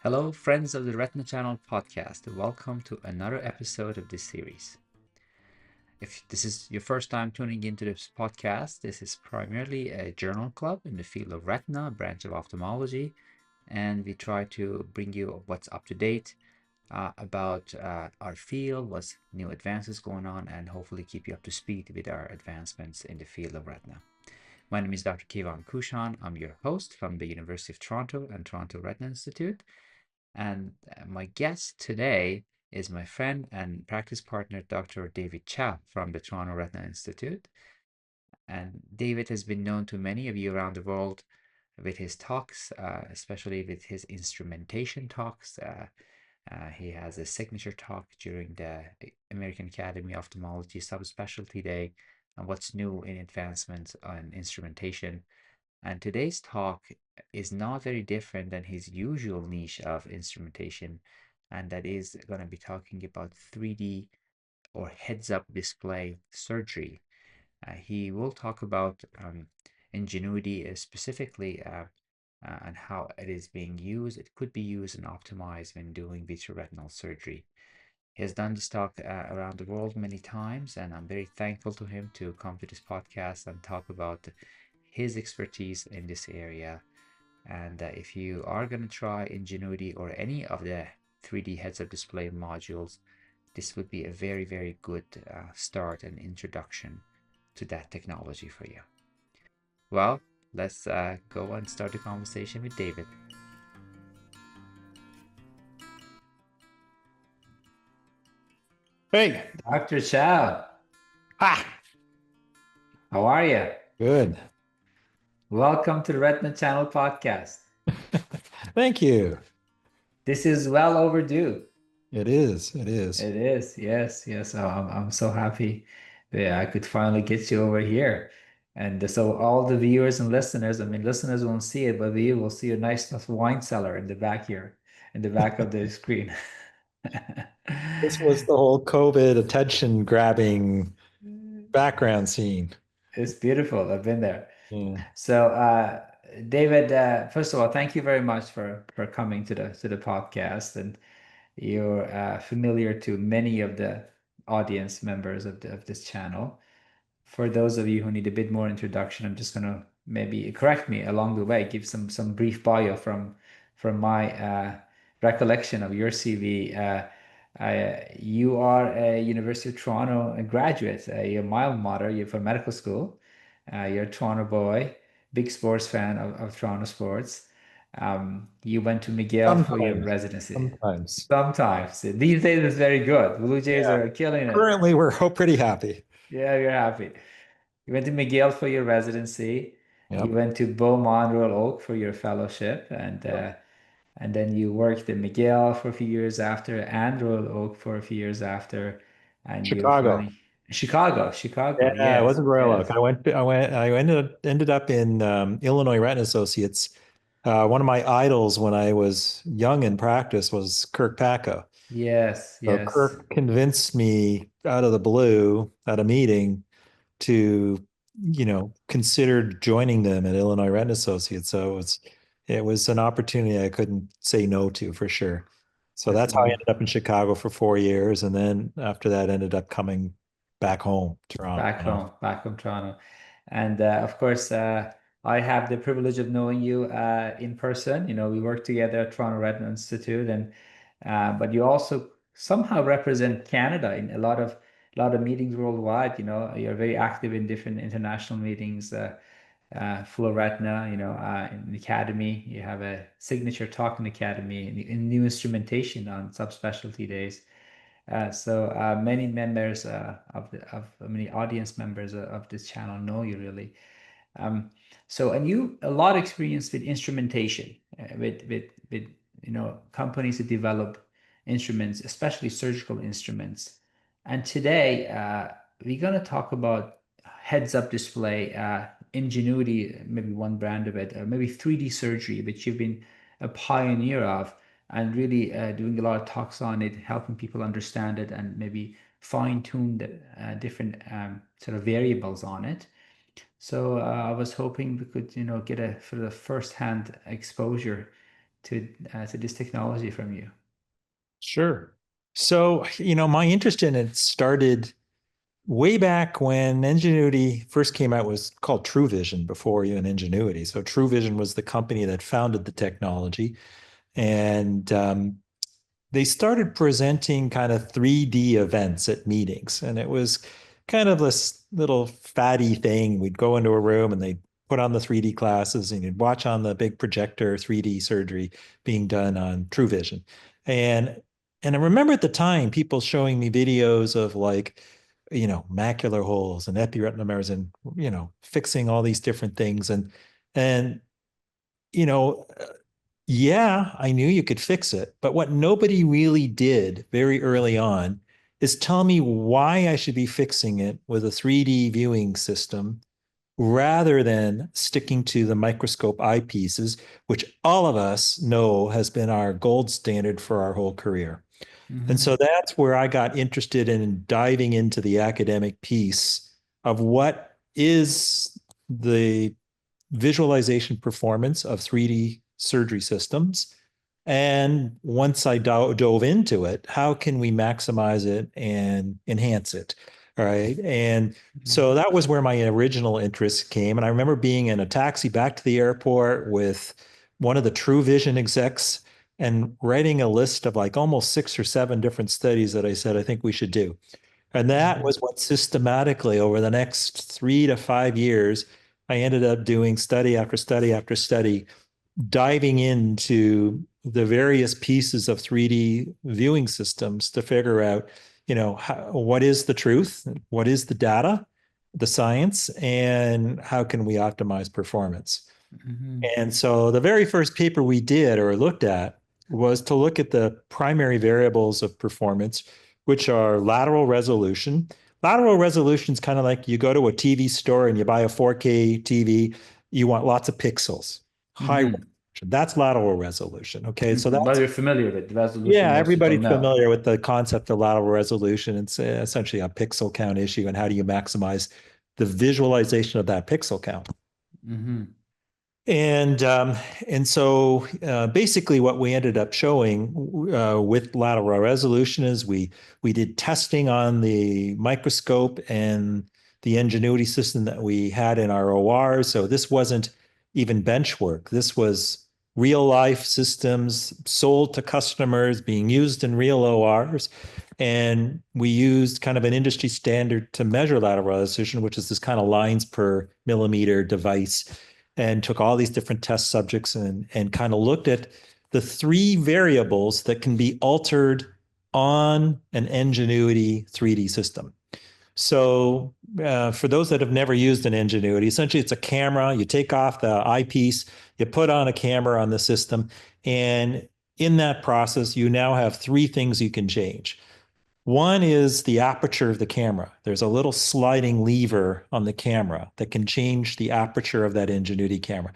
Hello, friends of the Retina Channel podcast. Welcome to another episode of this series. If this is your first time tuning into this podcast, this is primarily a journal club in the field of retina, a branch of ophthalmology, and we try to bring you what's up to date about our field, what's new advances going on, and hopefully keep you up to speed with our advancements in the field of retina. My name is Dr. Kivan Kushan. I'm your host from the University of Toronto and Toronto Retina Institute. And my guest today is my friend and practice partner, Dr. David Chow from the Toronto Retina Institute. And David has been known to many of you around the world with his talks, especially with his instrumentation talks. He has a signature talk during the American Academy of Ophthalmology Subspecialty Day on what's new in advancements on instrumentation. And today's talk is not very different than his usual niche of instrumentation, and that is going to be talking about 3D or heads-up display surgery. He will talk about Ingenuity specifically and how it is being used. It could be used and optimized when doing vitreoretinal surgery. He has done this talk around the world many times, and I'm very thankful to him to come to this podcast and talk about his expertise in this area. And if you are going to try Ingenuity or any of the 3D heads-up display modules, this would be a very, very good start and introduction to that technology for you. Well, let's go and start the conversation with David. Hey, Dr. Chow, ah, how are you? good. Welcome to the Retina Channel podcast. Thank you. This is well overdue. It is. It is. It is, yes, yes. I'm so happy that I could finally get you over here. And so all the viewers and listeners, I mean, listeners won't see it, but you will see a nice wine cellar in the back here, in the back of the screen. This was the whole COVID attention grabbing background scene. It's beautiful. I've been there. Yeah. So, David, first of all, thank you very much for coming to the podcast, and you're familiar to many of the audience members of this channel. For those of you who need a bit more introduction, I'm just gonna maybe correct me along the way, give some brief bio from my recollection of your CV. You are a University of Toronto graduate. You're my alma mater. You're from medical school. You're a Toronto boy, big sports fan of Toronto sports. You went to McGill for your Sometimes. residency. Sometimes. Sometimes. These days it's very good. Blue Jays Yeah. are killing it. Currently, we're pretty happy. Yeah, you're happy. You went to McGill for your residency. You Yep. went to Beaumont Royal Oak for your fellowship, Yep. and then you worked at McGill for a few years after, and Royal Oak for a few years after, and you Chicago. finally Chicago. Yeah, it Yes, wasn't Royal Oak. yes, I ended up in Illinois Retina Associates. One of my idols when I was young in practice was Kirk Packo. yes, So yes. Kirk convinced me out of the blue at a meeting to, consider joining them at Illinois Retina Associates. So it was an opportunity I couldn't say no to for sure. So That's that's how I ended wonderful. up in Chicago for 4 years, and then after that, ended up coming back home, Toronto. Back home, Toronto. And of course, I have the privilege of knowing you in person. You know, we work together at Toronto Retina Institute, and but you also somehow represent Canada in a lot of meetings worldwide. You know, you're very active in different international meetings. Full of Retina, in the academy, you have a signature talk in the academy in new instrumentation on subspecialty days. So many members of many audience members of this channel know you really. Um, and you a lot of experience with instrumentation, with companies that develop instruments, especially surgical instruments. And today we're gonna talk about heads-up display, Ingenuity, maybe one brand of it, or maybe 3D surgery, which you've been a pioneer of, and really doing a lot of talks on it, helping people understand it, and maybe fine-tune the different sort of variables on it. So I was hoping we could, get a sort of first-hand exposure to this technology from you? Sure. So, my interest in it started way back when Ingenuity first came out, was called True Vision before even Ingenuity. So True Vision was the company that founded the technology. And they started presenting kind of 3D events at meetings. And it was kind of this little fatty thing. We'd go into a room and they'd put on the 3D glasses and you'd watch on the big projector 3D surgery being done on True Vision. And and I remember at the time people showing me videos of like, macular holes and epiretinomas and, fixing all these different things. And, you know, yeah, I knew you could fix it, but what nobody really did very early on is tell me why I should be fixing it with a 3D viewing system rather than sticking to the microscope eyepieces, which all of us know has been our gold standard for our whole career. And Mm-hmm. so that's where I got interested in diving into the academic piece of what is the visualization performance of 3D surgery systems. And once I dove into it, how can we maximize it and enhance it? All right. And Mm-hmm. so that was where my original interest came. And I remember being in a taxi back to the airport with one of the True Vision execs and writing a list of like almost 6 or 7 different studies that I said, I think we should do. And that Mm-hmm. was what systematically over the next 3 to 5 years, I ended up doing study after study after study, diving into the various pieces of 3D viewing systems to figure out, what is the truth, what is the data, the science, and how can we optimize performance. Mm-hmm. And so the very first paper we did or looked at was to look at the primary variables of performance, which are lateral resolution. Lateral resolution is kind of like you go to a TV store and you buy a 4K TV, you want lots of pixels, high Mm-hmm. resolution. That's lateral resolution. Okay. So Mm-hmm. But that's, you're familiar with the resolution, yeah, most people everybody's know. familiar with the concept of lateral resolution. It's essentially a pixel count issue. And how do you maximize the visualization of that pixel count? Mm-hmm. And so basically, what we ended up showing with lateral resolution is we did testing on the microscope and the Ingenuity system that we had in our OR. So this wasn't even bench work. This was real life systems sold to customers, being used in real ORs. And we used kind of an industry standard to measure lateral resolution, which is this kind of lines per millimeter device, and took all these different test subjects and kind of looked at the 3 variables that can be altered on an Ingenuity 3D system. So, for those that have never used an Ingenuity, essentially it's a camera. You take off the eyepiece, you put on a camera on the system, and in that process, you now have 3 things you can change. One is the aperture of the camera. There's a little sliding lever on the camera that can change the aperture of that Ingenuity camera.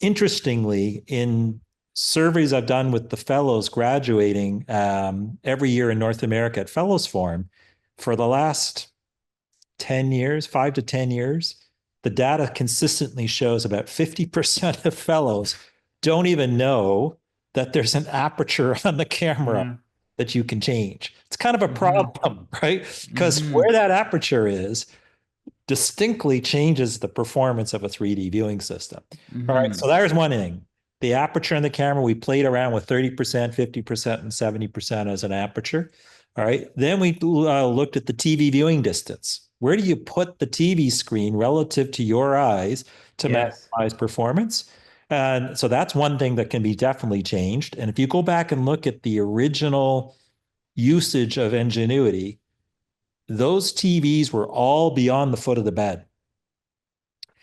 Interestingly, in surveys I've done with the fellows graduating every year in North America at Fellows Forum, for the last 10 years, 5 to 10 years, the data consistently shows about 50% of fellows don't even know that there's an aperture on the camera Mm-hmm. that you can change. It's kind of a Mm-hmm. problem, right? Because Mm-hmm. where that aperture is distinctly changes the performance of a 3D viewing system. All right, Mm-hmm. so there's one thing. The aperture in the camera, we played around with 30%, 50%, and 70% as an aperture. All right, then we looked at the TV viewing distance. Where do you put the TV screen relative to your eyes to Yes. maximize performance? And so that's one thing that can be definitely changed. And if you go back and look at the original usage of Ingenuity, those TVs were all beyond the foot of the bed.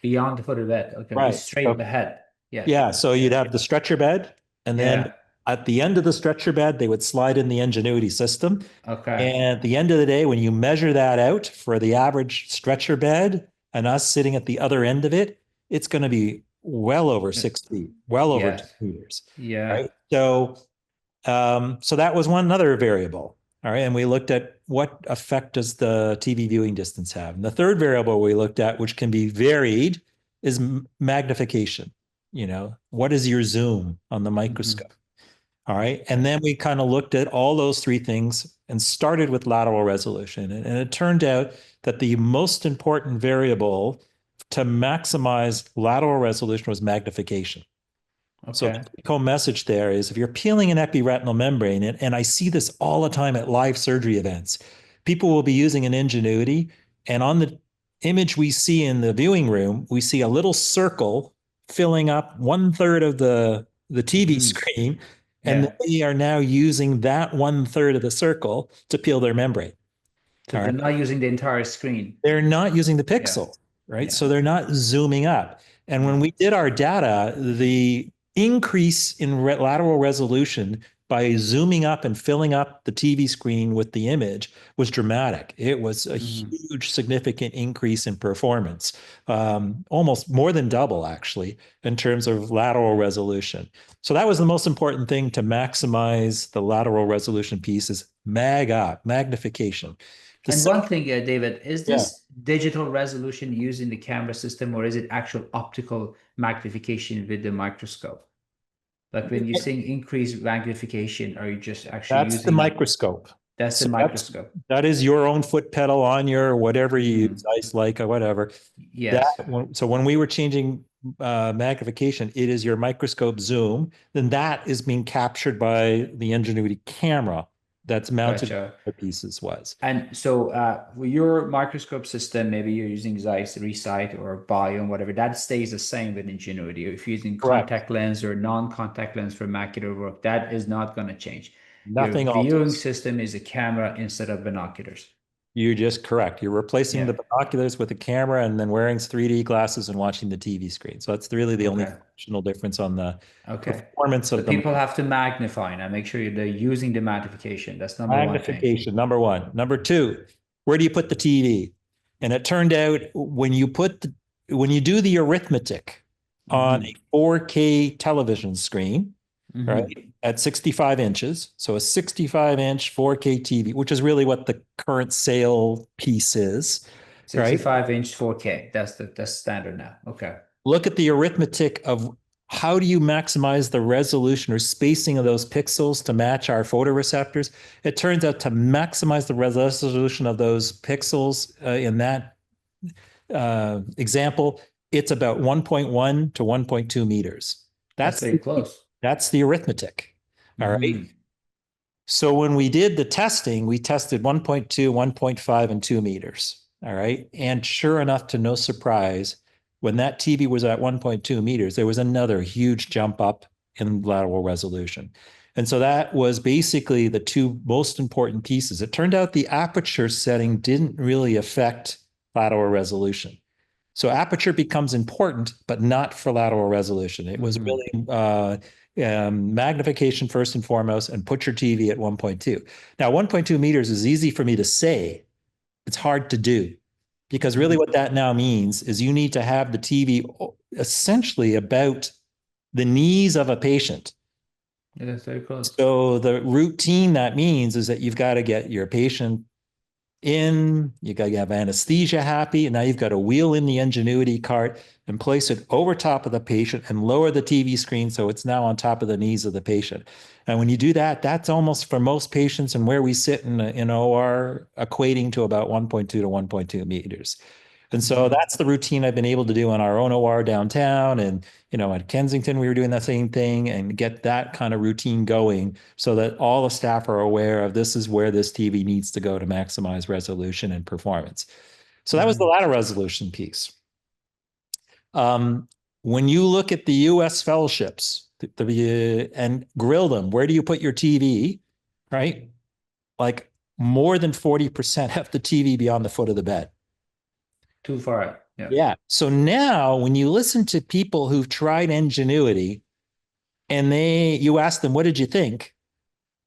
Beyond the foot of the bed. Okay, Right. just straight So, ahead. Yes. yeah. So you'd have the stretcher bed, and then Yeah. at the end of the stretcher bed, they would slide in the Ingenuity system. Okay. And at the end of the day, when you measure that out for the average stretcher bed and us sitting at the other end of it, it's going to be well over Uh, 6 feet, well over two Yes. meters. Yeah. Right. So that was one other variable. All right. And we looked at what effect does the TV viewing distance have. And the third variable we looked at, which can be varied, is magnification. what is your zoom on the Mm-hmm. microscope? All right. And Okay. then we kind of looked at all those three things and started with lateral resolution. And it turned out that the most important variable to maximize lateral resolution was magnification. So the Okay. take-home message there is if you're peeling an epiretinal membrane, and I see this all the time at live surgery events, people will be using an Ingenuity, and on the image we see in the viewing room, we see a little circle filling up 1/3 of the TV Mm-hmm. screen, and Yeah. they are now using that 1/3 of the circle to peel their membrane. So All they're right. not using the entire screen. They're not using the Yeah. pixel, right? Yeah. So they're not zooming up. And when Yeah. we did our data, the increase in lateral resolution by zooming up and filling up the TV screen with the image was dramatic. It was a Mm-hmm. huge, significant increase in performance, almost more than double, actually, in terms of lateral resolution. So that was the most important thing to maximize the lateral resolution piece is magnification. The And second, one thing, David, is yeah. this digital resolution using the camera system, or is it actual optical magnification with the microscope? Like when you're saying increased magnification, are you just actually That's the using microscope. that's the So that's microscope? that is your own foot pedal on your whatever you use, Hmm. ice like or whatever. That Yes. so when we were changing magnification, it is your microscope zoom. Then that is being captured by the Ingenuity camera that's mounted on Gotcha. the pieces was. And so, with your microscope system, maybe you're using Zeiss, Resight, or Biome, whatever, that stays the same with Ingenuity. If you're using Correct. contact lens or non-contact lens for macular work, that is not going to change. Your Nothing viewing alters. system is a camera instead of binoculars. You're just correct. You're replacing the Yeah. binoculars with the camera and then wearing 3D glasses and watching the TV screen. So that's really the only Okay. functional difference on the Okay. performance So of the people have to magnify now. Make sure they're using the magnification. That's number one thing. magnification. Number one. Number two, where do you put the TV? And it turned out when you do the arithmetic on a Mm-hmm. 4K television screen, Mm-hmm. right, at 65 inches, so a 65-inch 4K TV, which is really what the current sale piece is, right? 65-inch 4K. That's standard now. Okay. Look at the arithmetic of how do you maximize the resolution or spacing of those pixels to match our photoreceptors. It turns out to maximize the resolution of those pixels in that example, it's about 1.1 to 1.2 meters. That's That's very close. that's the arithmetic. All right. Mm-hmm. So when we did the testing, we tested 1.2, 1.5, and 2 meters. All right. And sure enough, to no surprise, when that TV was at 1.2 meters, there was another huge jump up in lateral resolution. And so that was basically the two most important pieces. It turned out the aperture setting didn't really affect lateral resolution. So aperture becomes important, but not for lateral resolution. It was Mm-hmm. really magnification first and foremost, and put your TV at 1.2. Now, 1.2 meters is easy for me to say. It's hard to do because really Mm-hmm. what that now means is you need to have the TV essentially about the knees of a patient. Yeah, that's very close. So the routine that means is that you've got to get your patient in, you got to have anesthesia happy, and now you've got to wheel in the Ingenuity cart and place it over top of the patient and lower the TV screen so it's now on top of the knees of the patient. And when you do that, that's almost for most patients and where we sit in OR equating to about 1.2 to 1.2 meters. And so Mm-hmm. that's the routine I've been able to do on our own OR downtown. And, at Kensington, we were doing that same thing and get that kind of routine going so that all the staff are aware of this is where this TV needs to go to maximize resolution and performance. So that was the Mm-hmm. lateral resolution piece. Um, when you look at the US fellowships and grill them, where do you put your TV? Right? Like more than 40% have the TV beyond the foot of the bed. Too far out. Yeah. Yeah. So now when you listen to people who've tried Ingenuity and you ask them, what did you think?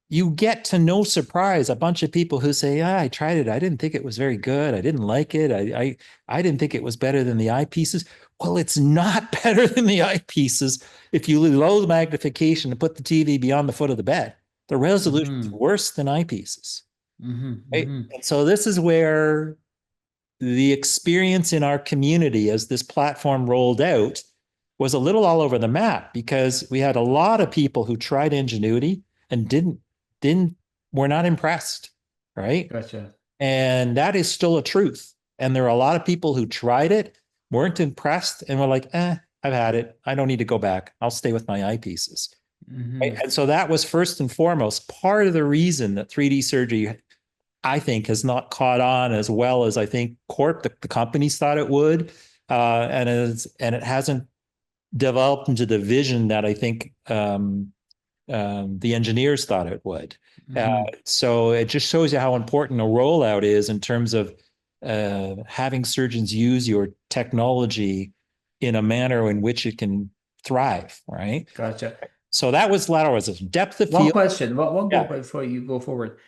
You get to no surprise a bunch of people who say, I tried it. I didn't think it was very good. I didn't like it. I didn't think it was better than the eyepieces. Well, it's not better than the eyepieces. If you low the magnification and put the TV beyond the foot of the bed, the resolution is Mm-hmm. worse than eyepieces. Mm-hmm. Right? Mm-hmm. And so this is where the experience in our community as this platform rolled out was a little all over the map because we had a lot of people who tried Ingenuity and didn't were not impressed, right? Gotcha. And that is still a truth. And there are a lot of people who tried it, weren't impressed, and were like, I've had it. I don't need to go back. I'll stay with my eyepieces. Right? Mm-hmm. And so that was first and foremost part of the reason that 3D surgery, I think, has not caught on as well as I think the companies thought it would. And it hasn't developed into the vision that I think the engineers thought it would. Uh, Mm-hmm. so it just shows you how important a rollout is in terms of having surgeons use your technology in a manner in which it can thrive, right? Gotcha. So that was lateral resistance. Depth of One field. question, one go Yeah. before you go forward.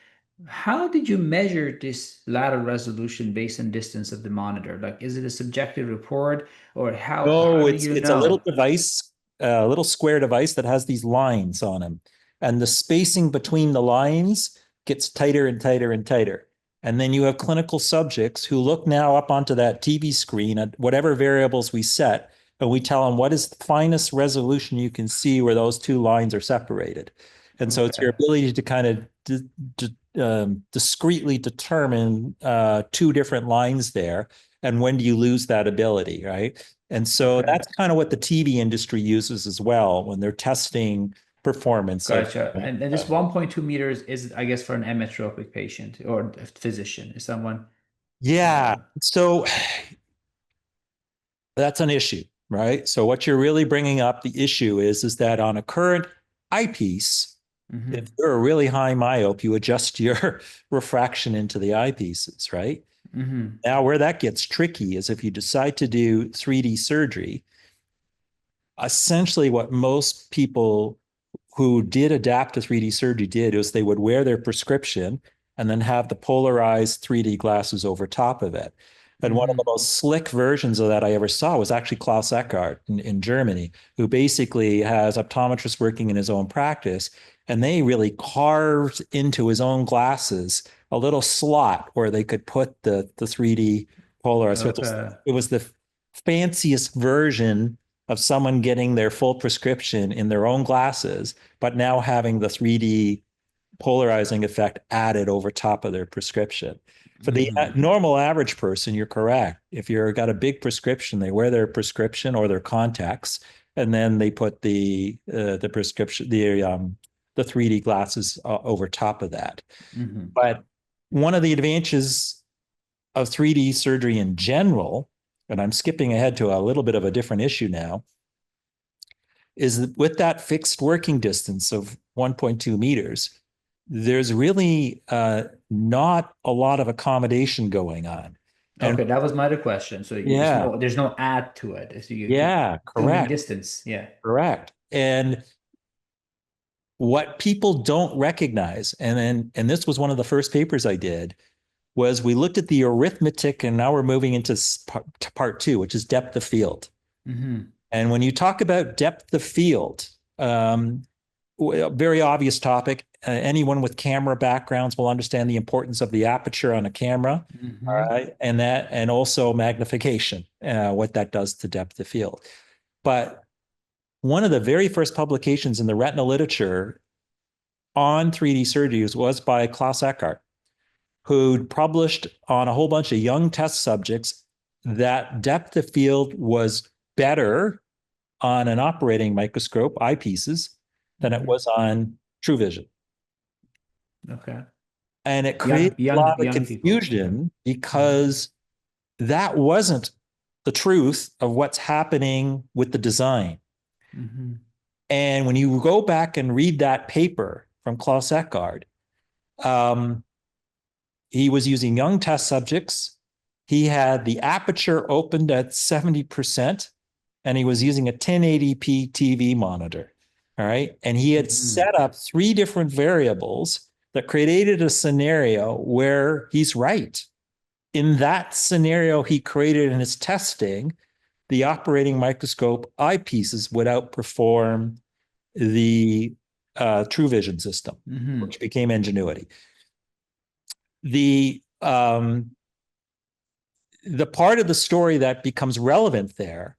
How did you measure this lateral resolution based on distance of the monitor? Like, is it a subjective report, or how No, do it's you it's a little know? device, a little square device that has these lines on them, and the spacing between the lines gets tighter and tighter and tighter. And then you have clinical subjects who look now up onto that TV screen at whatever variables we set, and we tell them what is the finest resolution you can see where those two lines are separated. And so it's your Okay. ability to kind of discreetly determine two different lines there, and when do you lose that ability, right? And so Okay. that's kind of what the TV industry uses as well when they're testing performance of. Gotcha. And this 1.2 meters is, I guess, for an ametropic patient or a physician, is someone. Yeah. Uh, So that's an issue, right? So what you're really bringing up, the issue is that on a current eyepiece, if mm-hmm. you're a really high myope, you adjust your refraction into the eyepieces, right? Mm-hmm. Now, where that gets tricky is if you decide to do 3D surgery, essentially what most people who did adapt to 3D surgery did was they would wear their prescription and then have the polarized 3D glasses over top of it. And one of the Mm-hmm. most slick versions of that I ever saw was actually Klaus Eckardt in Germany, who basically has optometrists working in his own practice. And they really carved into his own glasses a little slot where they could put the 3D polarized. So Okay. it was the fanciest version of someone getting their full prescription in their own glasses, but now having the 3D polarizing effect added over top of their prescription. For the Mm-hmm. normal average person, you're correct. If you've got a big prescription, they wear their prescription or their contacts, and then they put the prescription, the 3D glasses over top of that. Mm-hmm. But one of the advantages of 3D surgery in general, and I'm skipping ahead to a little bit of a different issue now, is that with that fixed working distance of 1.2 meters, there's really not a lot of accommodation going on. And Okay, that was my other question. So yeah, there's no add to it. So you keep yeah, assuming correct, distance. Yeah. correct. And what people don't recognize, and this was one of the first papers I did, was we looked at the arithmetic, and now we're moving into part two, which is depth of field. Mm-hmm. And when you talk about depth of field, um, a very obvious topic. Anyone with camera backgrounds will understand the importance of the aperture on a camera, all Mm-hmm. right, and also magnification, what that does to depth of field. But one of the very first publications in the retina literature on 3D surgery was by Klaus Eckardt, who published on a whole bunch of young test subjects that depth of field was better on an operating microscope, eyepieces, than it Mm-hmm. was on True Vision. Okay. And it Young, created a young, lot of young people. Okay. confusion Mm-hmm. because that wasn't the truth of what's happening with the design. Mm-hmm. And when you go back and read that paper from Klaus Eckardt, um, he was using young test subjects. He had the aperture opened at 70%, and he was using a 1080p TV monitor. All right. And he had Mm-hmm. set up three different variables that created a scenario where he's right. In that scenario he created in his testing, the operating microscope eyepieces would outperform the True Vision system, Mm-hmm. which became Ingenuity. The part of the story that becomes relevant there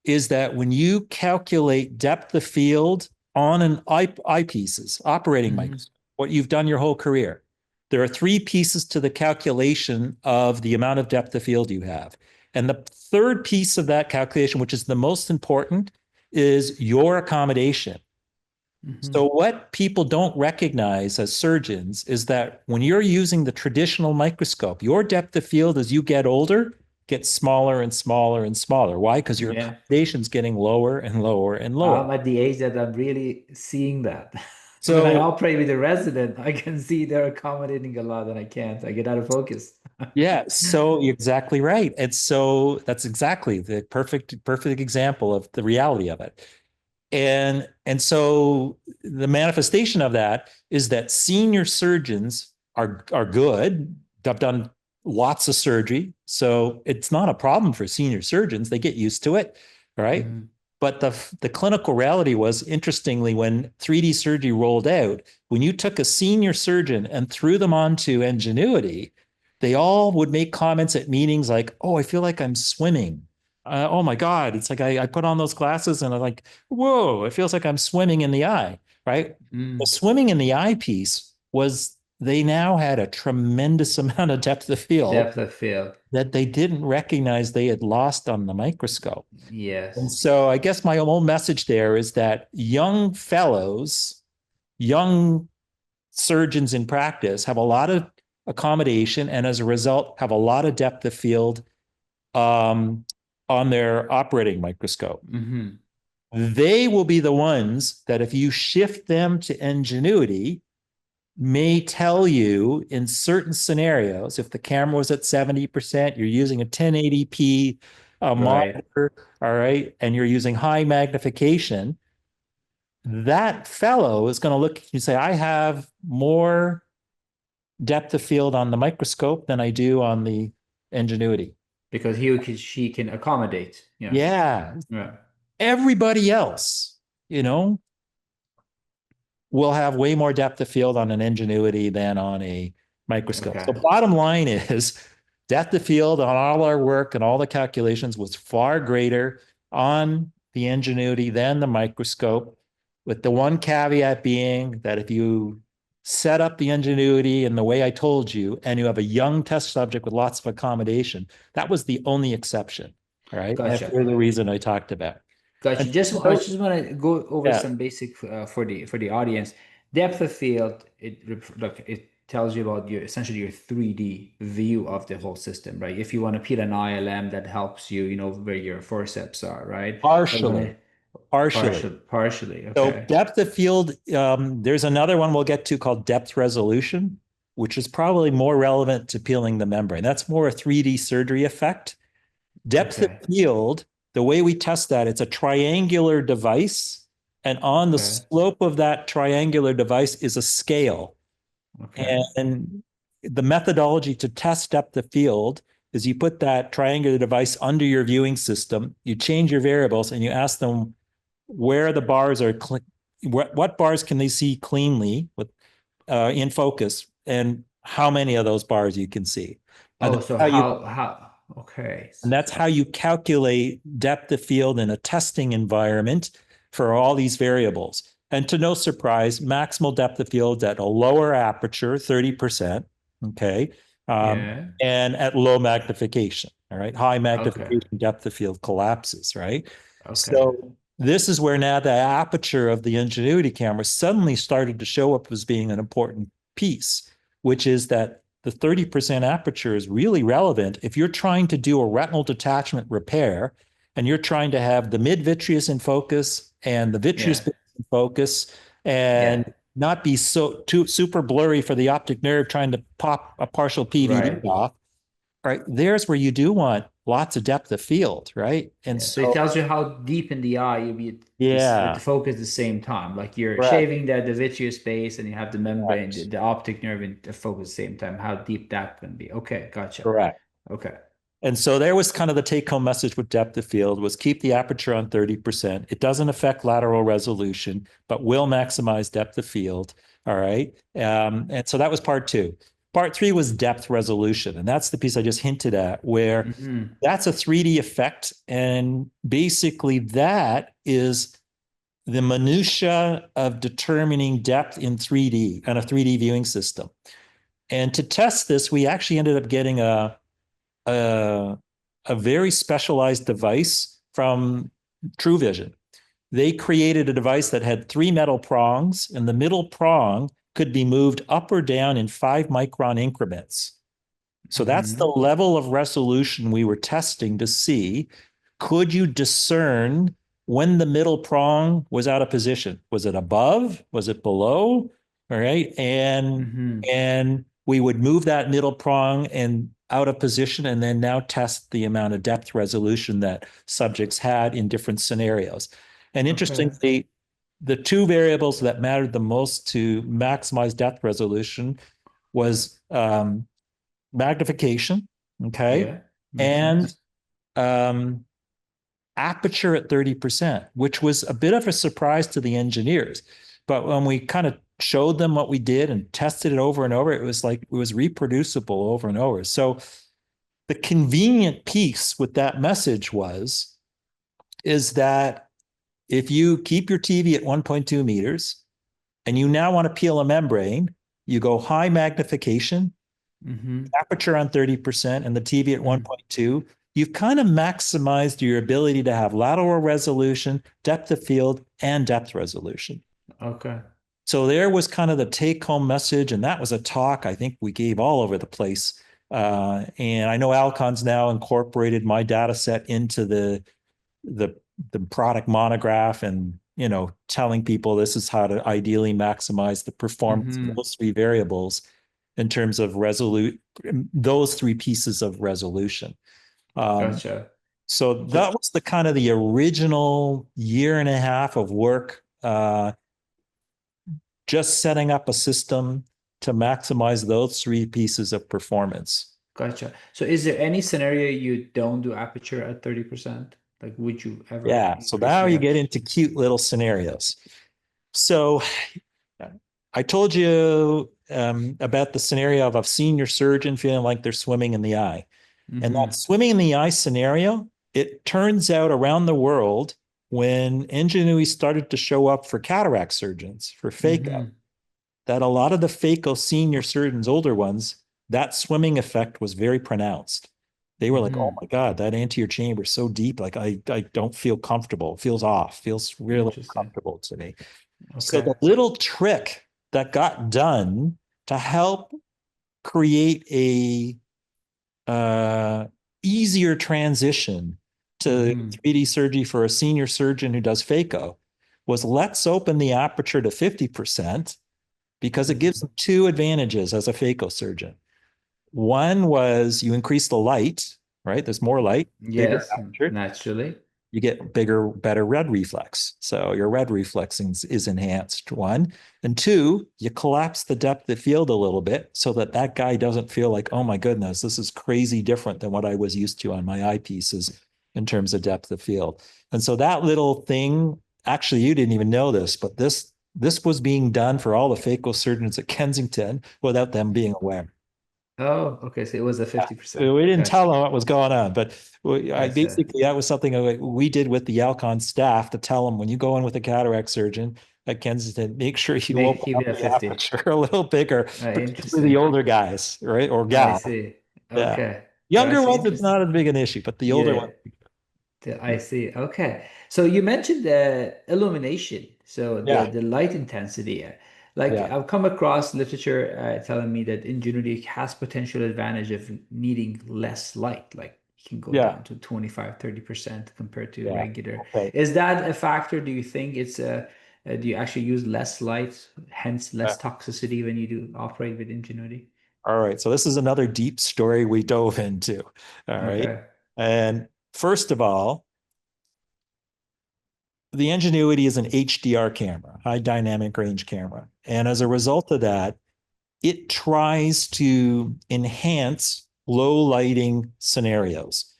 is that when you calculate depth of field on an eyepieces, operating Mm-hmm. microscope, what you've done your whole career, there are three pieces to the calculation of the amount of depth of field you have. And the third piece of that calculation, which is the most important, is your accommodation. Mm-hmm. So, what people don't recognize as surgeons is that when you're using the traditional microscope, your depth of field as you get older gets smaller and smaller and smaller. Why? Because your Yeah. accommodation's getting lower and lower and lower. I'm at the age that I'm really seeing that. When I So, operate with a resident, I can see they're accommodating a lot and I can't. I get out of focus. yeah, so you're exactly right. And so that's exactly the perfect example of the reality of it. And so the manifestation of that is that senior surgeons are good. I've done lots of surgery, so it's not a problem for senior surgeons. They get used to it, right? Mhm. But the clinical reality was, interestingly, when 3D surgery rolled out, when you took a senior surgeon and threw them onto Ingenuity, they all would make comments at meetings like, "Oh, I feel like I'm swimming. Oh my God, it's like I put on those glasses and I'm like, whoa, it feels like I'm swimming in the eye, right?" The Mm. swimming in the eye piece was they now had a tremendous amount of depth of field Depth of field. that they didn't recognize they had lost on the microscope. And Yes. so I guess my whole message there is that young fellows, young surgeons in practice have a lot of accommodation and as a result have a lot of depth of field um, on their operating microscope. Hmm. They will be the ones that if you shift them to Ingenuity, may tell you in certain scenarios, if the camera was at 70%, you're using a 1080p Right. monitor, all right, and you're using high magnification, that fellow is going to look and say, I have more depth of field on the microscope than I do on the Ingenuity. Because she can accommodate. Yeah. Yeah. Yeah. Everybody else, you know, will have way more depth of field on an Ingenuity than on a microscope. So Okay. bottom line is depth of field on all our work and all the calculations was far greater on the Ingenuity than the microscope, with the one caveat being that if you set up the Ingenuity in the way I told you and you have a young test subject with lots of accommodation, that was the only exception. All right. And Gotcha. for the reason I talked about. Gotcha. And I just want to go over yeah, some basic for the audience. Depth of field, look, it tells you about your essentially your 3D view of the whole system, right? If you want to put an ILM that helps you, you know where your forceps are, right? But when partially, it partially. partially, So okay. depth of field, there's another one we'll get to called depth resolution, which is probably more relevant to peeling the membrane. That's more a 3D surgery effect. Depth of Okay. field, the way we test that, it's a triangular device. And on the Okay. slope of that triangular device is a scale. Okay. And the methodology to test depth of field is you put that triangular device under your viewing system, you change your variables, and you ask them where the bars are, what bars can they see cleanly with in focus, and how many of those bars you can see. And Oh, that's so how you how okay. and that's how you calculate depth of field in a testing environment for all these variables. And to no surprise, maximal depth of field at a lower aperture, 30%, okay, Yeah. and at low magnification, all right? High Okay. magnification depth of field collapses, right? Okay. So this is where now the aperture of the Ingenuity camera suddenly started to show up as being an important piece, which is that the 30% aperture is really relevant if you're trying to do a retinal detachment repair and you're trying to have the mid-vitreous in focus and the vitreous Yeah. base in focus and Yeah. not be so too super blurry for the optic nerve trying to pop a partial PVD Right. off, right? There's where you do want lots of depth of field, right? And Yeah, so it so, tells you how deep in the eye you be this with the yeah, focus at the same time. Like you're correct, shaving the vitreous space and you have the membrane, correct, the optic nerve in the focus at the same time. How deep that can be. Okay, gotcha. correct. Okay. And so there was kind of the take home message with depth of field was keep the aperture on 30%. It doesn't affect lateral resolution, but will maximize depth of field. All right. And so that was part two. Part three was depth resolution. And that's the piece I just hinted at, where Mm-hmm. that's a 3D effect. And basically, that is the minutia of determining depth in 3D and a 3D viewing system. And to test this, we actually ended up getting a, a very specialized device from True Vision. They created a device that had three metal prongs, and the middle prong could be moved up or down in 5 micron increments. So that's the Mm-hmm. level of resolution we were testing to see, could you discern when the middle prong was out of position? Was it above? Was it below? All right. Mm-hmm. And we would move that middle prong and out of position and then now test the amount of depth resolution that subjects had in different scenarios. And Okay. interestingly, the two variables that mattered the most to maximize depth resolution was magnification, okay, Yeah. Makes and sense. um, aperture at 30%, which was a bit of a surprise to the engineers. But when we kind of showed them what we did and tested it over and over, it was like it was reproducible over and over. So the convenient piece with that message is that if you keep your TV at 1.2 meters and you now want to peel a membrane, you go high magnification, Mm-hmm. aperture on 30%, and the TV at Mm. 1.2, you've kind of maximized your ability to have lateral resolution, depth of field, and depth resolution. Okay. So there was kind of the take home message. And that was a talk I think we gave all over the place. And I know Alcon's now incorporated my data set into the, the product monograph and, telling people this is how to ideally maximize the performance of Mm-hmm. those three variables in terms of those three pieces of resolution. Um, Gotcha. so So, that was the kind of the original year and a half of work, just setting up a system to maximize those three pieces of performance. gotcha. So is there any scenario you don't do aperture at 30%? Like, would you ever Yeah. So increase now the you get aperture? into cute little scenarios. So I told you about the scenario of a senior surgeon feeling like they're swimming in the eye. And that Mm-hmm. swimming in the eye scenario, it turns out around the world when ingenuity started to show up for cataract surgeons, for phaco, Mm-hmm. that a lot of the phaco senior surgeons, older ones, that swimming effect was very pronounced. They were like, oh Mm-hmm. my God, that anterior chamber is so deep. Like I don't feel comfortable. It feels off, feels really Interesting. uncomfortable to me. So the Okay. little trick that got done to help create a uh, easier transition to Mm-hmm. 3D surgery for a senior surgeon who does phaco was let's open the aperture to 50% because it gives Mm-hmm. them two advantages as a phaco surgeon. One was you increase the light, right? There's more light, bigger Yes, aperture, naturally. you get bigger, better red reflex. So your red reflex is enhanced, one. And two, you collapse the depth of field a little bit so that that guy doesn't feel like, oh my goodness, this is crazy different than what I was used to on my eyepieces in terms of depth of field. And so that little thing, actually, you didn't even know this, but this was being done for all the phaco surgeons at Kensington without them being aware. Oh, okay. So it was a 50%. We didn't Gotcha. tell them what was going on, but I Gotcha. basically that was something we did with the Alcon staff to tell them when you go in with a cataract surgeon at Kensington, make sure you Make open keep up it at the 50. aperture a little bigger, particularly the Interesting. older guys, right? Or I gal. see. Yeah. Okay. Younger Gotcha. ones, it's Interesting. not as big an issue, but the older Yeah. ones. I see. Okay. So you mentioned the illumination, so the Yeah. the light intensity. Like Yeah. I've come across literature telling me that Ingenuity has potential advantage of needing less light. Like you can go Yeah. down to 25-30% compared to Yeah. regular. Okay. Is that a factor? Do you think do you actually use less light, hence Yeah. less toxicity when you do operate with Ingenuity? All right. So this is another deep story we dove into. All right. Okay. And first of all, the Ingenuity is an HDR camera, high dynamic range camera. And as a result of that, it tries to enhance low lighting scenarios.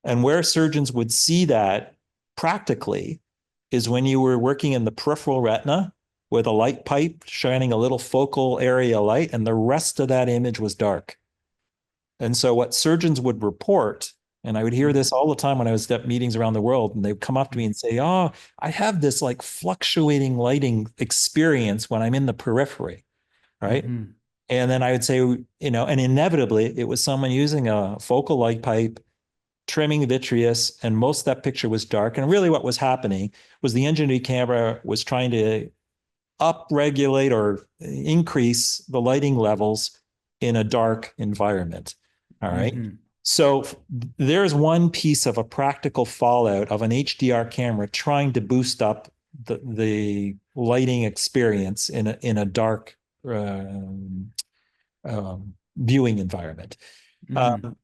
And where surgeons would see that practically is when you were working in the peripheral retina with a light pipe shining a little focal area light, and the rest of that image was dark. And so what surgeons would report, and I would hear Mhm. this all the time when I was at meetings around the world, and they'd come up to me and say, "Oh, I have this like fluctuating lighting experience when I'm in the periphery." Right. Mhm. And then I would say, and inevitably it was someone using a focal light pipe, trimming vitreous, and most of that picture was dark. And really what was happening was the Ingenuity camera was trying to upregulate or increase the lighting levels in a dark environment. All right. Mhm. So there's one piece of a practical fallout of an HDR camera trying to boost up the lighting experience in a dark viewing environment. Mhm. Um,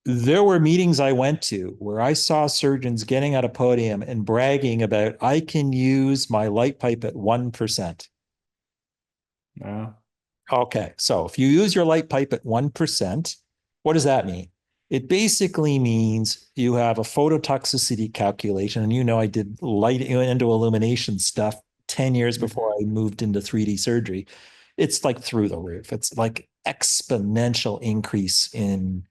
there were meetings I went to where I saw surgeons getting at a podium and bragging about, I can use my light pipe at 1%. Wow. Okay, so if you use your light pipe at 1%, what does that mean? It basically means you have a phototoxicity calculation. And I did light into illumination stuff 10 years Mhm. before I moved into 3D surgery. It's like through the roof. It's like exponential increase in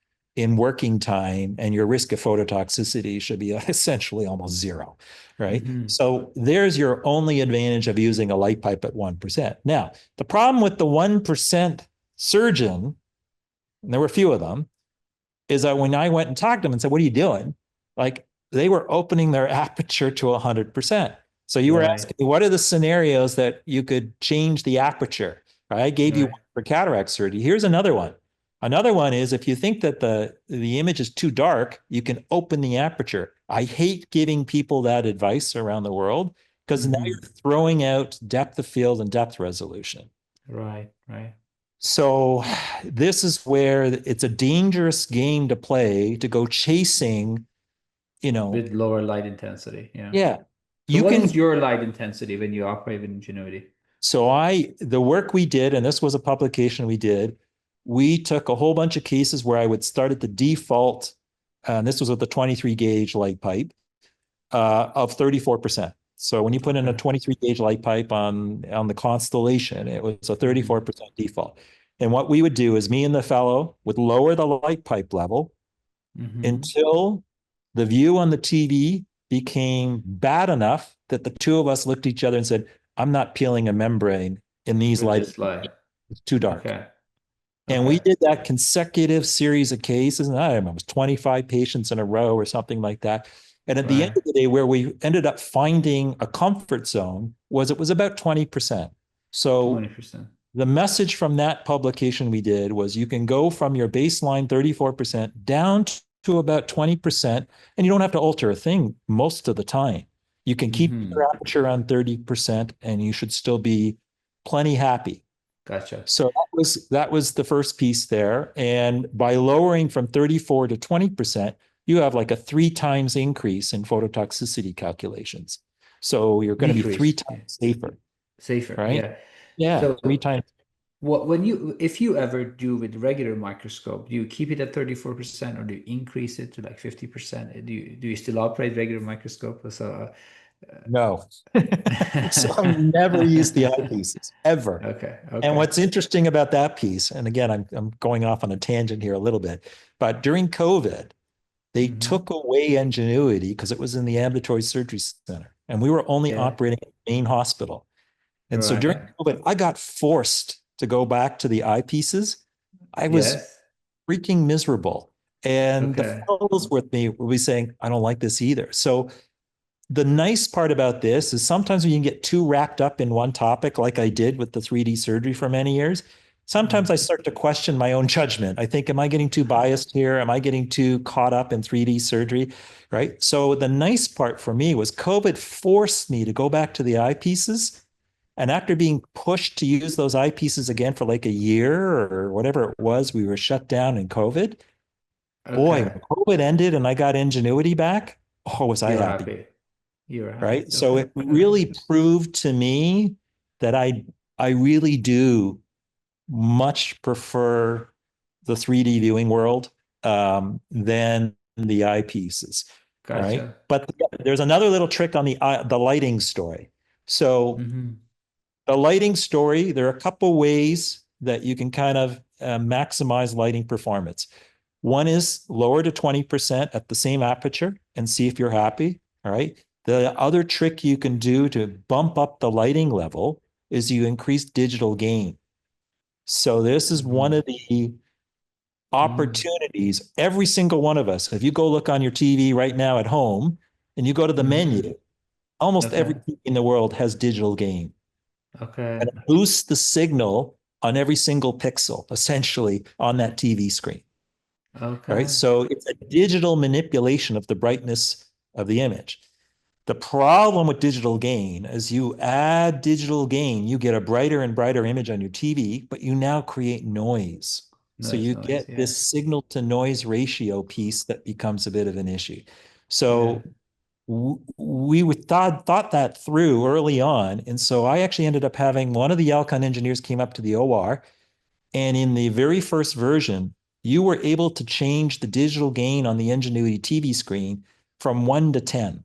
working time, and your risk of phototoxicity should be essentially almost zero, right? Mhm. So there's your only advantage of using a light pipe at 1%. Now, the problem with the 1% surgeon, and there were a few of them, is that when I went and talked to them and said, "What are you doing?" Like, they were opening their aperture to 100%. So you were Right. asking me, what are the scenarios that you could change the aperture? I gave you Right. one for cataract surgery. Here's another one. Another one is, if you think that the image is too dark, you can open the aperture. I hate giving people that advice around the world, because now you're Mhm. throwing out depth of field and depth resolution. Right. Right. So this is where it's a dangerous game to play, to go chasing, you know, With lower light intensity. Yeah. yeah, So you what can. is your light intensity when you operate with Ingenuity? So the work we did, and this was a publication we did, we took a whole bunch of cases where I would start at the default, and this was with the 23 gauge light pipe, of 34%. So when you put in a Okay. 23 gauge light pipe on the Constellation, it was a Mhm. 34% default. And what we would do is, me and the fellow would lower the light pipe level Mhm. until the view on the TV became bad enough that the two of us looked at each other and said, "I'm not peeling a membrane in these With lighting. this light. It's too dark." Okay. And we Okay. did that consecutive series of cases, and I don't know, it was 25 patients in a row or something like that. And at the end Right. of the day, where we ended up finding a comfort zone was, it was about 20%. So 20%. the message from that publication we did was, you can go from your baseline 34% down to about 20%, and you don't have to alter a thing most of the time. You can keep Mhm. your aperture on 30%, and you should still be plenty happy. Gotcha. So that was the first piece there. And by lowering from 34 to 20%, you have like a 3 times increase in phototoxicity calculations. So you're going to be three Decrease. times Yeah. safer, Safer. right? Yeah. Yeah, three So times. what when you if you ever do with regular microscope, do you keep it at 34% or do you increase it to like 50%? Do you still operate regular microscope? So No. So I've never used the eyepieces ever. okay, And okay. what's interesting about that piece, and again, I'm going off on a tangent here a little bit, but during COVID, they Hmm. took away Ingenuity because it was in the ambulatory surgery center, and we were only Yeah. operating at the main hospital. And so during Right. COVID, I got forced to go back to the eyepieces. I was Yes. freaking miserable. And the Okay. fellows with me will be saying, "I don't like this either." So the nice part about this is, sometimes when you get too wrapped up in one topic, like I did with the 3D surgery for many years, sometimes Mhm. I start to question my own judgment. I think, am I getting too biased here? Am I getting too caught up in 3D surgery? Right. So the nice part for me was, COVID forced me to go back to the eyepieces. And after being pushed to use those eyepieces again for like a year or whatever it was, we were shut down in COVID. Boy, when Okay. COVID ended and I got Ingenuity back, oh, was I You were happy, happy. You were happy. right? So Okay. it Okay. really proved to me that I really do much prefer the 3D viewing world, than the eyepieces. All right. Gotcha. But there's another little trick on the lighting story. So Mm-hmm. the lighting story, there are a couple ways that you can kind of maximize lighting performance. One is lower to 20% at the same aperture and see if you're happy. All right. The other trick you can do to bump up the lighting level is you increase digital gain. So this is one Mm-hmm. of the Mm-hmm. opportunities. Every single one of us, if you go look on your TV right now at home and you go to the Mm-hmm. menu, almost every Okay. TV in the world has digital gain. And Okay. it boosts the signal on every single pixel, essentially, on that TV screen. All right. Okay. So it's a digital manipulation of the brightness of the image. The problem with digital gain is you add digital gain, you get a brighter and brighter image on your TV, but you now create noise. So Noise, you noise. get Yeah. this signal to noise ratio piece that becomes a bit of an issue. Yeah. So we thought that through early on. And so I actually ended up having one of the Alcon engineers came up to the OR, and in the very first version, you were able to change the digital gain on the Ingenuity TV screen from 1 to 10.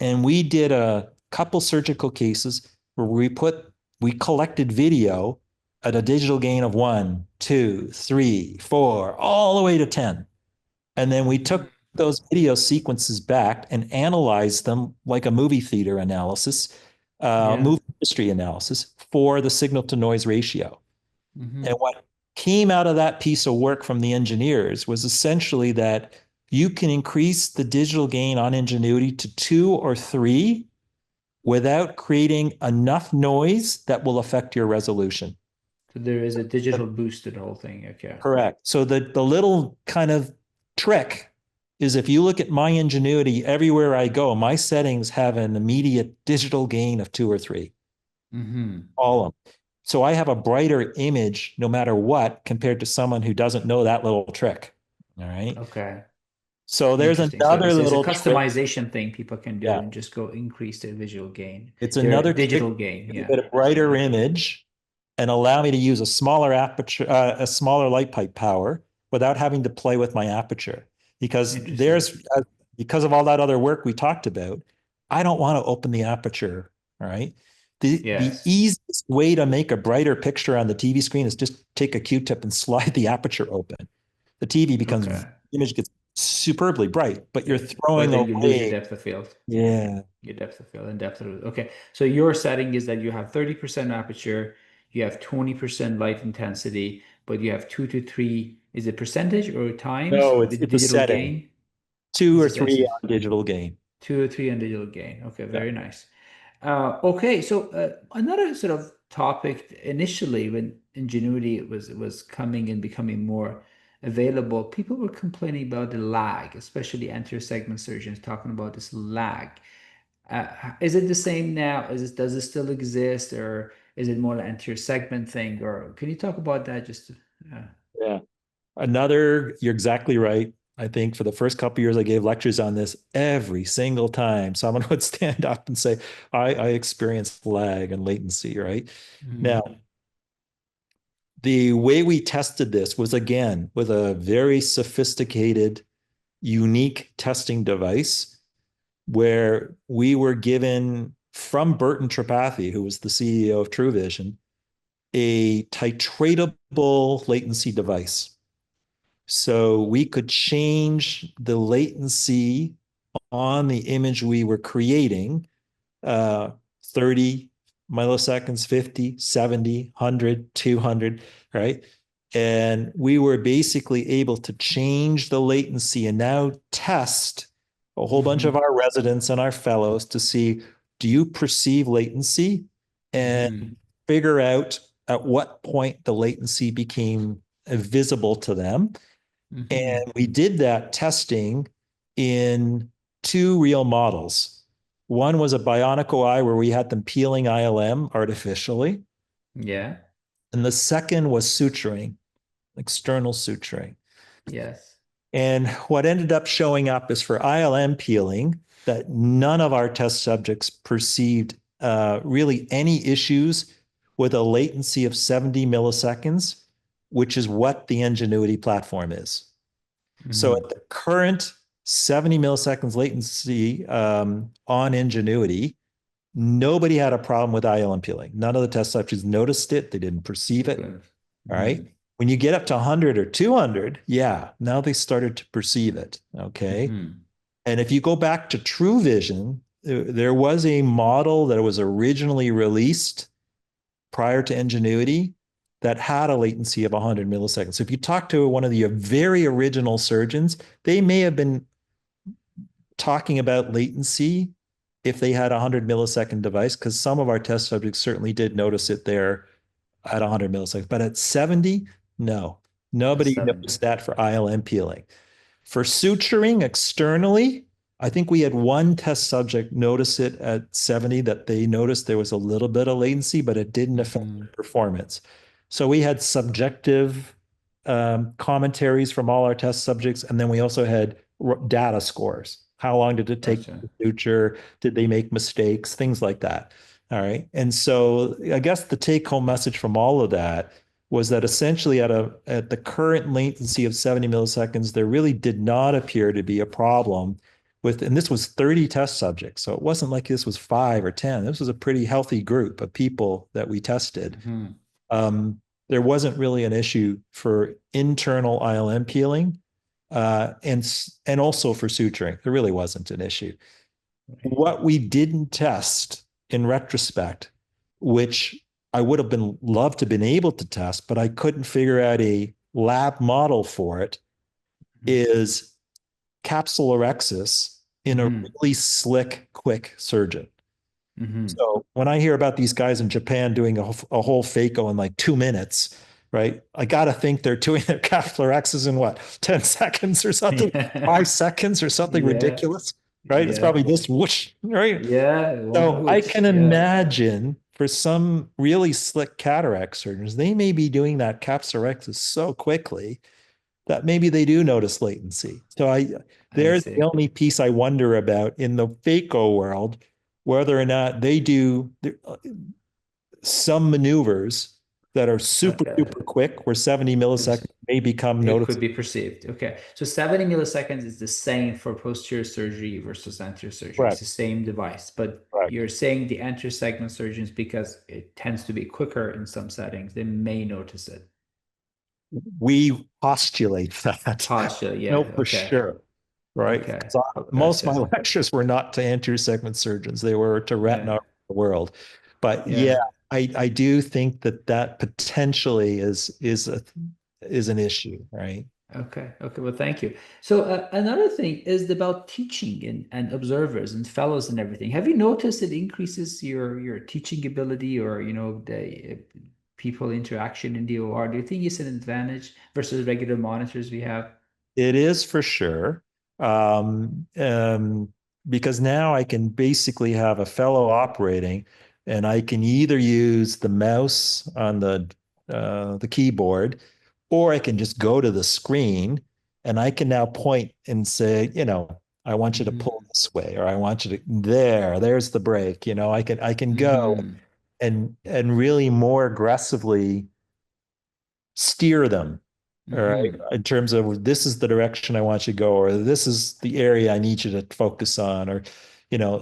And we did a couple surgical cases where we collected video at a digital gain of 1, 2, 3, 4, all the way to 10. And then we Mm-hmm. took those video sequences back and analyzed them like a movie theater analysis, Yeah. movie history analysis for the signal to noise ratio. Mm-hmm. And what came out of that piece of work from the engineers was essentially that you can increase the digital gain on Ingenuity to 2 or 3 without creating enough noise that will affect your resolution. So there is a digital boost to the whole thing. Okay. Correct. So the little kind of trick is if you look at my Ingenuity, everywhere I go, my settings have an immediate digital gain of 2 or 3, Mm-hmm. all of them. So I have a brighter image no matter what compared to someone who doesn't know that little trick. All right. Okay. So there's Interesting. So another it's a little trick. customization thing people can do Yeah. and just go increase their visual gain, It's their another trick digital gain. to Yeah. get a brighter image and allow me to use a smaller aperture, a smaller light pipe power without having to play with my aperture. Because Interesting. because of all that other work we talked about, I don't want to open the aperture. All right. The Yes. easiest way to make a brighter picture on the TV screen is just take a Q-tip and slide the aperture open. The TV becomes, Okay. image gets superbly bright, but you're But throwing then you lose your away. depth of field. Yeah. Yeah. Your depth of field and depth of, okay. So your setting is that you have 30% aperture, you have 20% light intensity, but you have 2 to 3, is it percentage or times No, with it's a digital setting. gain? two Is or it that's three on digital gain. 2 or 3 on digital gain? Okay, Yeah. very nice. Okay, so another sort of topic initially when Ingenuity was coming and becoming more available, people were complaining about the lag, especially anterior segment surgeons talking about this lag. Is it the same now? Does it still exist, or is it more an anterior segment thing? Or can you talk about that? Yeah. You're exactly right. I think for the first couple of years, I gave lectures on this every single time. Someone would stand up and say, I experienced lag and latency, right? Now, Mhm. the way we tested this was again with a very sophisticated, unique testing device where we were given from Burton Tripathi, who was the CEO of TrueVision, a titratable latency device. So we could change the latency on the image we were creating, uh, 30 milliseconds, 50, 70, 100, 200, right? And we were basically able to change the latency and now test a whole bunch of Mhm. our residents and our fellows to see, do you perceive latency? And Mhm. figure out at what point the latency became visible to them. Mhm. And we did that testing in 2 real models. One was a bionicle eye where we had them peeling ILM artificially. Yeah. And the second was suturing, external suturing. Yes. And what ended up showing up is for ILM peeling that none of our test subjects perceived really any issues with a latency of 70 milliseconds, which is what the Ingenuity platform is. So Mhm. at the current 70 milliseconds latency on Ingenuity, Nobody had a problem with ILM peeling. None of the test subjects noticed it. They didn't perceive it. Good. All Mm-hmm. right. When you get up to 100 or 200, yeah, now they started to perceive it. Okay. Mm-hmm. And if you go back to True Vision, there was a model that was originally released prior to Ingenuity that had a latency of 100 milliseconds. So if you talk to one of the very original surgeons, they may have been talking about latency if they had a 100 millisecond device, because some of our test subjects certainly did notice it there at 100 milliseconds. But at 70, no, At nobody 70. noticed that for ILM peeling. For suturing externally, I think we had one test subject notice it at 70 that they noticed there was a little bit of latency, but it didn't affect Mm-hmm. their performance. So we had subjective commentaries from all our test subjects, and then we also had data scores. How long did it take Gotcha. to suture? Did they make mistakes? Things like that. All right. And so I guess the take home message from all of that was that essentially at the current latency of 70 milliseconds, there really did not appear to be a problem with, and this was 30 test subjects. So it wasn't like this was 5 or 10. This was a pretty healthy group of people that we tested. Mm-hmm. Um, there wasn't really an issue for internal ILM peeling, and also for suturing. There really wasn't an issue. Right. What we didn't test in retrospect, which I would have been loved to have been able to test, but I couldn't figure out a lab model for it, is capsulorhexis in a Mm-hmm. really slick, quick surgeon. Mm-hmm. So when I hear about these guys in Japan doing a whole phaco in like 2 minutes, right? I got to think they're doing their capsulorhexis in what, 10 seconds or something, Yeah. 5 seconds or something Yeah. ridiculous, right? It's Yeah. probably this whoosh, right? Yeah. One So I can which, yeah. imagine for some really slick cataract surgeons, they may be doing that capsulorhexis so quickly that maybe they do notice latency. So I there's the see. only piece I wonder about in the phaco world, whether or not they do some maneuvers that are super, Uh, super quick, where 70 it's- milliseconds may become it could noticeable. be perceived. Okay. So 70 milliseconds is the same for posterior surgery versus anterior surgery. It's Correct. the same device, but Correct. you're saying the anterior segment surgeons, because it tends to be quicker in some settings, they may notice it. We postulate that. Partial, No, yeah. for Okay. sure. Right. Okay. Most of my Gotcha. lectures were not to anterior segment surgeons, they were to retina Yeah. around the world. But yeah, Yeah. I do think that that potentially is an issue, right? Okay. Okay. Well, thank you. So another thing is about teaching and observers and fellows and everything. Have you noticed it increases your teaching ability, or the people interaction in the OR? Do you think it's an advantage versus regular monitors we have? It is for sure. Um, um, because now I can basically have a fellow operating, and I can either use the mouse on the keyboard, or I can just go to the screen and I can now point and say, I want you to pull Hmm. this way, or I want you to there's the brake. I can go Hmm. and really more aggressively steer them, all right, Hmm. in terms of this is the direction I want you to go, or this is the area I need you to focus on, or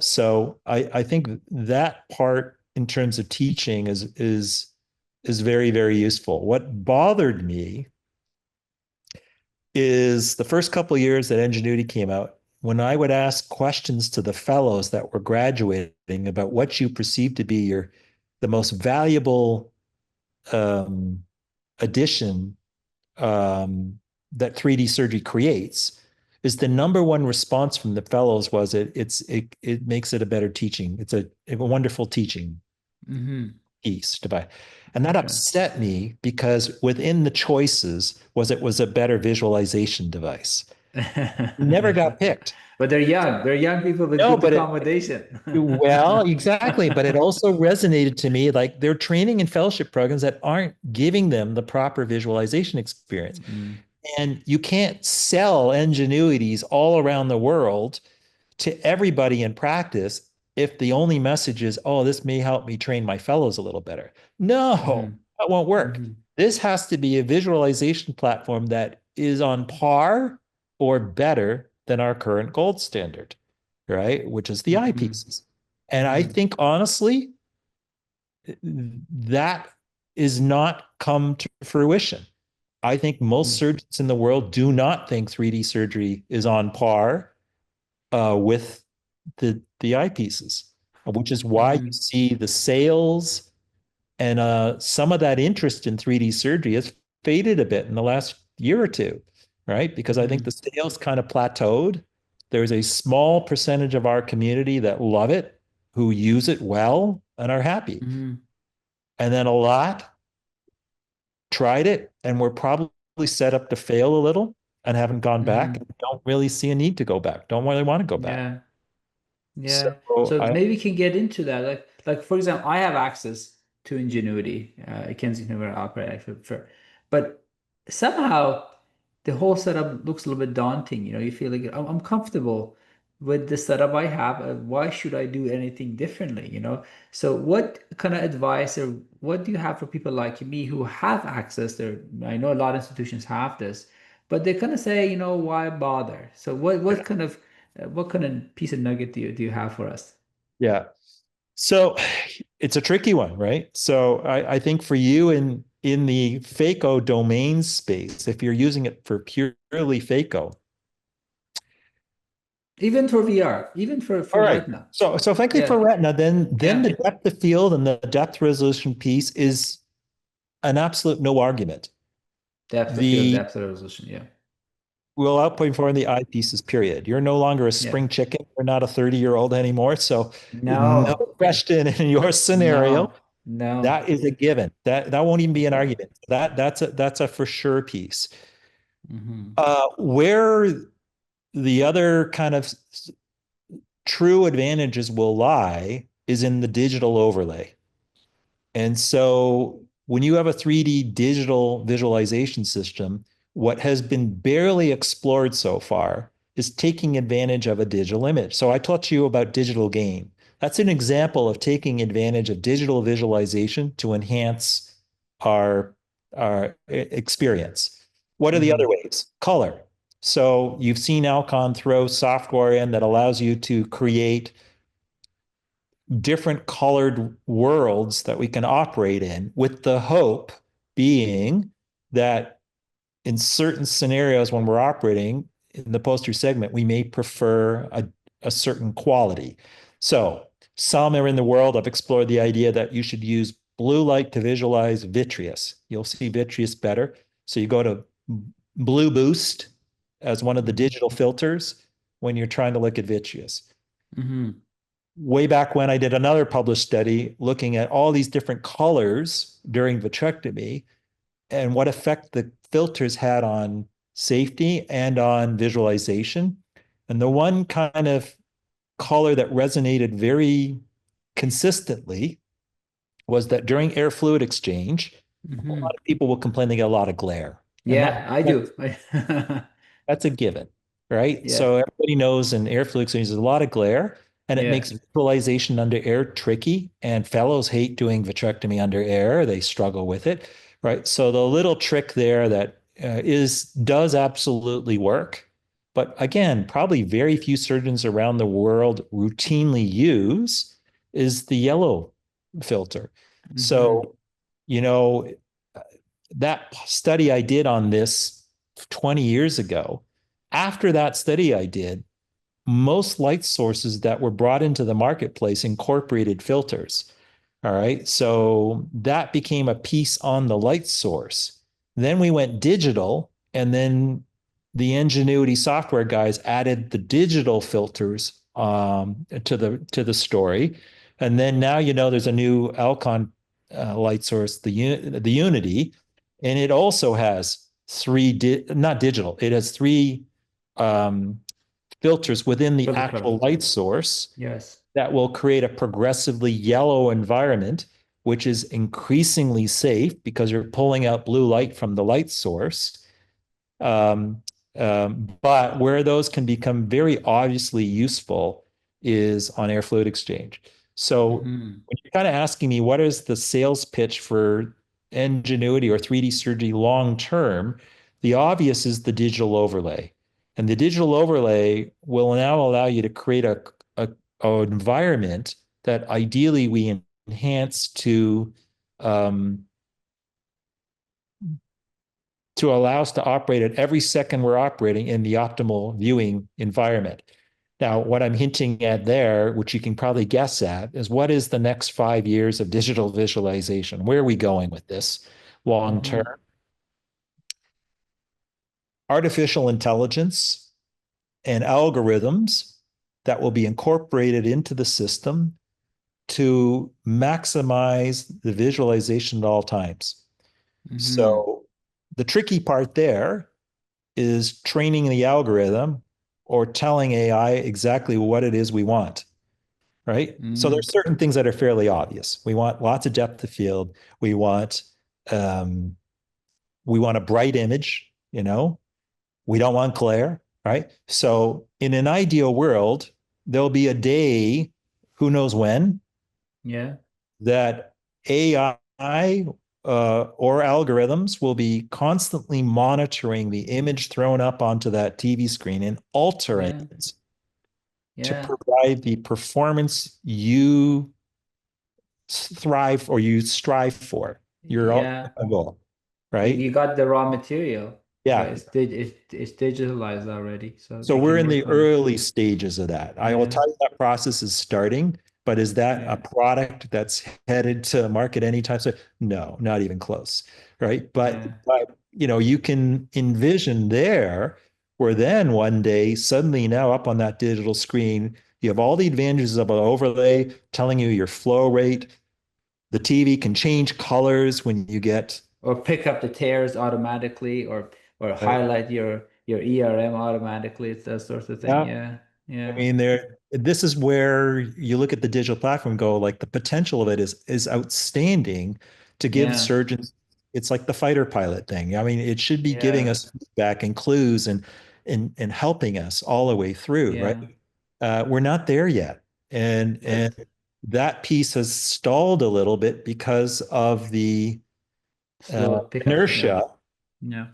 so I think that part in terms of teaching is very, very useful. What bothered me is the first couple of years that Ingenuity came out, when I would ask questions to the fellows that were graduating about what you perceive to be the most valuable um, addition that 3D surgery creates, is the number one response from the fellows was it makes it a better teaching. It's a wonderful teaching Hmm. piece to buy. And that Okay. upset me because within the choices it was a better visualization device. Never got picked. But they're young. They're young people with No, good but accommodation. well, exactly. But it also resonated to me like they're training and fellowship programs that aren't giving them the proper visualization experience. Mm, And you can't sell ingenuities all around the world to everybody in practice if the only message is, oh, this may help me train my fellows a little better. No, mhm, that won't work. mhm, This has to be a visualization platform that is on par or better than our current gold standard, right? Which is the mhm. eyepieces. And I Mm, think honestly, that is not come to fruition. I think most mm, surgeons in the world do not think 3D surgery is on par with the eyepieces, which is why you mm, see the sales and some of that interest in 3D surgery has faded a bit in the last year or two, right? Because I think the mm, sales kind of plateaued. There's a small percentage of our community that love it, who use it well and are happy. mm, And then a lot tried it and were probably set up to fail a little and haven't gone back mm. and don't really see a need to go back, don't really want to go back. Yeah. So Yeah. So I, maybe we can get into that. Like for example, I have access to Ingenuity, Kensington where I operate actually but somehow the whole setup looks a little bit daunting. You know, you feel like I'm comfortable with the setup I have. Why should I do anything differently? You know? So what kind of advice or what do you have for people like me who have access there? I know a lot of institutions have this, but they kind of say, you know, why bother? So what kind of piece of nugget do you have for us? yeah. So it's a tricky one, right? So I think for you in the phaco domain space, if you're using it for purely phaco, Even for VR, even all for right. Retina. So frankly, for Yeah, retina, then the yeah. depth of field and the depth resolution piece is an absolute no argument. Depth of field, The depth of resolution. Yeah, will outperform the eyepieces, period. You're no longer a yeah. spring chicken. You're not a 30-year-old anymore. So no No, question in your scenario, no, no. that is a given. That won't even be an Okay. argument. That's a for sure piece. Hmm. Where the other kind of true advantages will lie is in the digital overlay. And so when you have a 3D digital visualization system, what has been barely explored so far is taking advantage of a digital image. So I taught you about digital gain. That's an example of taking advantage of digital visualization to enhance our, our experience. What are the other Hmm. ways? Color. So you've seen Alcon throw software in that allows you to create different colored worlds that we can operate in, with the hope being that in certain scenarios when we're operating in the posterior segment, we may prefer a certain quality. So some are in the world have explored the idea that you should use blue light to visualize vitreous. You'll see vitreous better. So you go to Blue Boost as one of the Hmm. digital filters when you're trying to look at vitreous. Hmm. Way back when I did another published study looking at all these different colors during vitrectomy and what effect the filters had on safety and on visualization. And the one kind of color that resonated very consistently was that during air fluid exchange, a lot Hmm. of people will complain they get a lot of glare. And Yeah, I that do. that's a given, right? Yeah, So everybody knows in air fluid exchange, there's a lot of glare and it yeah. makes visualization under air tricky. And fellows hate doing vitrectomy under air. They struggle with it, right? So the little trick there that does absolutely work. But again, probably very few surgeons around the world routinely use is the yellow filter. Hmm. So, you know, that study I did on this 20 years ago, after that study I did, most light sources that were brought into the marketplace incorporated filters. All right. So that became a piece on the light source. Then we went digital, and then the Ingenuity software guys added the digital filters to the story. And then now there's a new Alcon light source, the Unity, and it also has not digital. It has three um, filters within the Filter actual color. light source Yes. that will create a progressively yellow environment, which is increasingly safe because you're pulling out blue light from the light source. Um, but where those can become very obviously useful is on air fluid exchange. So Hmm. when you're kind of asking me what is the sales pitch for Ingenuity or 3D surgery long term, the obvious is the digital overlay. And the digital overlay will now allow you to create a environment that ideally we enhance um, to allow us to operate at every second we're operating in the optimal viewing environment. Now, what I'm hinting at there, which you can probably guess at, is what is the next 5 years of digital visualization? Where are we going with this long term? Mm-hmm. Artificial intelligence and algorithms that will be incorporated into the system to maximize the visualization at all times. Mm-hmm. So the tricky part there is training the algorithm or telling AI exactly what it is we want, right? So Mm-hmm. there's certain things that are fairly obvious. We want lots of depth of field. Um, we want a bright image, we don't want glare, right? So in an ideal world, there'll be a day, who knows when, Yeah. that AI or algorithms will be constantly monitoring the image thrown up onto that TV screen and altering Yeah. it to Yeah. provide the performance you thrive or you strive for, your Yeah. ultimate goal, You, right? you got the raw material, but Yeah. it's digitalized already, so So they we're can in the work on it. early stages of that. I will Yeah. tell you that process is starting, but is that a Yeah. product that's headed to market anytime soon? No, not even close. Right. But Yeah. but you can envision there where then one day suddenly now up on that digital screen, you have all the advantages of an overlay telling you your flow rate. The TV can change colors when you get Or pick up the tears automatically, or right. highlight your ERM automatically. It's that sort of thing. Yeah. Yeah. I Yeah. mean, this is where you look at the digital platform and go, like the potential of it is outstanding to give Yeah. surgeons. It's like the fighter pilot thing. I mean, it should be giving Yeah. us feedback and clues and helping us all the way through, right? Yeah. We're not there yet, and But that piece has stalled a little bit because of the slow pickup. Yeah. inertia Yeah.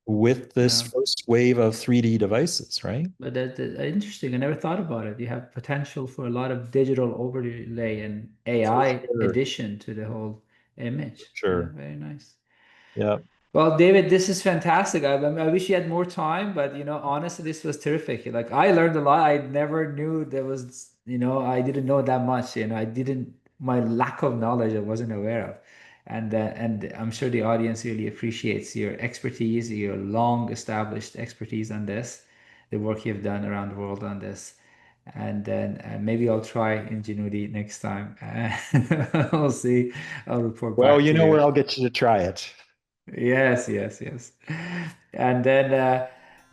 with this Yeah. first wave of 3D devices, right? But that's interesting. I never thought about it. You have potential for a lot of digital overlay and For AI sure, addition to the whole for image. Yeah, sure. very nice. Yeah. Well, David, this is fantastic. I wish you had more time, but honestly, this was terrific. Like I learned a lot. I never knew there was, I didn't know that much. I didn't, my lack of knowledge, I wasn't aware of. And I'm sure the audience really appreciates your expertise, your long established expertise on this, the work you've done around the world on this. And then maybe I'll try Ingenuity next time. We'll see. I'll report Well, back you to know where you. I'll get you to try it. Yes, yes, yes. And then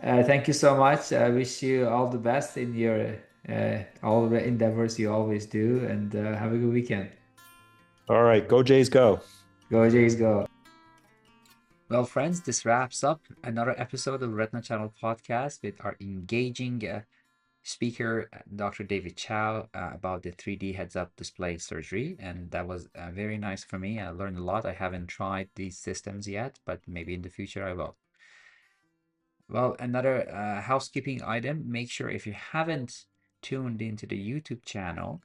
thank you so much. I wish you all the best in your all the endeavors you always do, and have a good weekend. All right, go Jays, go. Go Jays, go. Well, friends, this wraps up another episode of Retina Channel podcast with our engaging speaker, Dr. David Chow, about the 3D heads-up display surgery. And that was very nice for me. I learned a lot. I haven't tried these systems yet, but maybe in the future I will. Well, another housekeeping item, make sure if you haven't tuned into the YouTube channel,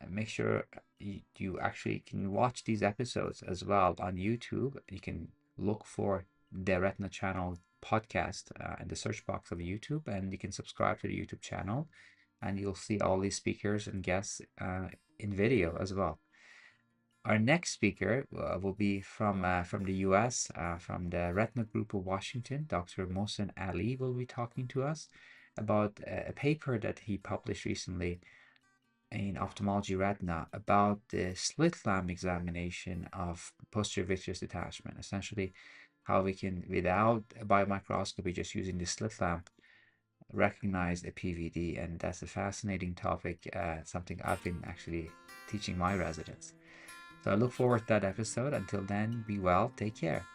make sure you actually can watch these episodes as well on YouTube. You can look for the Retina Channel podcast in the search box of YouTube, and you can subscribe to the YouTube channel, and you'll see all these speakers and guests in video as well. Our next speaker will be from the US, from the Retina Group of Washington. Dr. Mohsen Ali will be talking to us about a paper that he published recently in Ophthalmology Retina about the slit lamp examination of posterior vitreous detachment. Essentially, how we can, without a biomicroscopy, just using the slit lamp, recognize a PVD. And that's a fascinating topic, something I've been actually teaching my residents. So I look forward to that episode. Until then, be well, take care.